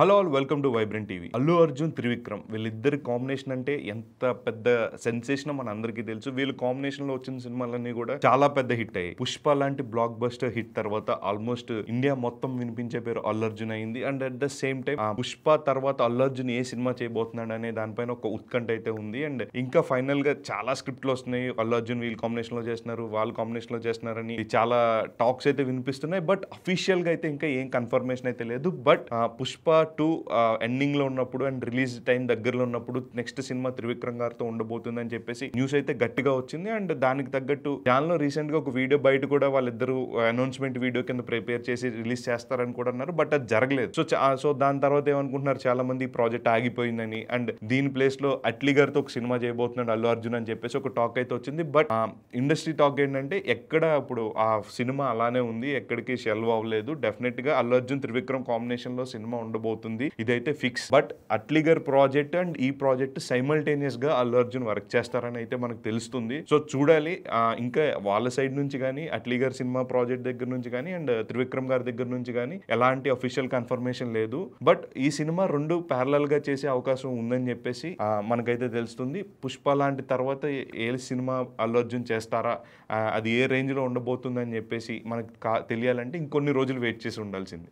Hello all welcome to vibrant TV. Allu Arjun, Trivikram వీళ్ళిద్దరి combination అంటే ఎంత పెద్ద సెన్సేషన్ మన అందరికీ తెలుసు. వీళ్ళు కాంబినేషన్ లో వచ్చిన సినిమాలన్నీ కూడా చాలా పెద్ద హిట్ అయ్యాయి. పుష్ప లాంటి బ్లాక్ బస్టర్ హిట్ తర్వాత ఆల్మోస్ట్ ఇండియా మొత్తం వినిపించే పేరు అల్లు అర్జున్ అయింది. And at the same time Pushpa తర్వాత అల్లు అర్జున్ ఏ సినిమా చేయబోతున్నాడు అనే దానిపైన ఒక ఉత్కంఠ అయితే ఉంది. అండ్ ఇంకా ఫైనల్ గా చాలా స్క్రిప్ట్లు వస్తున్నాయి. అల్లు అర్జున్ వీళ్ళు కాంబినేషన్ లో చేస్తున్నారు, వాళ్ళు కాంబినేషన్ లో చేస్తున్నారని చాలా టాక్స్ అయితే వినిపిస్తున్నాయి. బట్ అఫీషియల్ గా అయితే ఇంకా ఏం కన్ఫర్మేషన్ అయితే లేదు. బట్ పుష్ప 2 ఎండింగ్ లో ఉన్నప్పుడు అండ్ రిలీజ్ టైం దగ్గరలో ఉన్నప్పుడు నెక్స్ట్ సినిమా త్రివిక్రమ్ గారితో ఉండబోతుంది అని చెప్పేసి న్యూస్ అయితే గట్టిగా వచ్చింది. అండ్ దానికి తగ్గట్టు ఛానల్లో రీసెంట్ గా ఒక వీడియో బయట కూడా వాళ్ళిద్దరు అనౌన్స్మెంట్ వీడియో కింద ప్రిపేర్ చేసి రిలీజ్ చేస్తారని కూడా అన్నారు. బట్ అది జరగలేదు. సో దాని తర్వాత ఏమనుకుంటున్నారు చాలా మంది, ఈ ప్రాజెక్ట్ ఆగిపోయిందని. అండ్ దీని ప్లేస్ లో అట్లీ గారితో ఒక సినిమా చేయబోతున్నాడు అల్లు అర్జున్ అని చెప్పేసి ఒక టాక్ అయితే వచ్చింది. బట్ ఇండస్ట్రీ టాక్ ఏంటంటే ఎక్కడ ఇప్పుడు ఆ సినిమా అలానే ఉంది, ఎక్కడికి షెల్వ్ అవ్వలేదు. డెఫినెట్ గా అల్లు అర్జున్ త్రివిక్రమ్ కాంబినేషన్ లో సినిమా ఉండబోతుంది, ఇదైతే ఫిక్స్. బట్ అట్లీగర్ ప్రాజెక్ట్ అండ్ ఈ ప్రాజెక్ట్ సైమల్టేనియస్ గా అల్లు అర్జున్ వర్క్ చేస్తారని అయితే మనకు తెలుస్తుంది. సో చూడాలి. ఇంకా వాళ్ళ సైడ్ నుంచి కానీ, అట్లీగర్ సినిమా ప్రాజెక్ట్ దగ్గర నుంచి కానీ, అండ్ త్రివిక్రమ్ గారి దగ్గర నుంచి కానీ ఎలాంటి అఫీషియల్ కన్ఫర్మేషన్ లేదు. బట్ ఈ సినిమా రెండు ప్యారలల్ గా చేసే అవకాశం ఉందని చెప్పేసి మనకైతే తెలుస్తుంది. పుష్ప లాంటి తర్వాత ఏ సినిమా అల్లు అర్జున్ చేస్తారా, అది ఏ రేంజ్ లో ఉండబోతుందని చెప్పేసి మనకు తెలియాలంటే ఇంకొన్ని రోజులు వెయిట్ చేసి ఉండాల్సింది.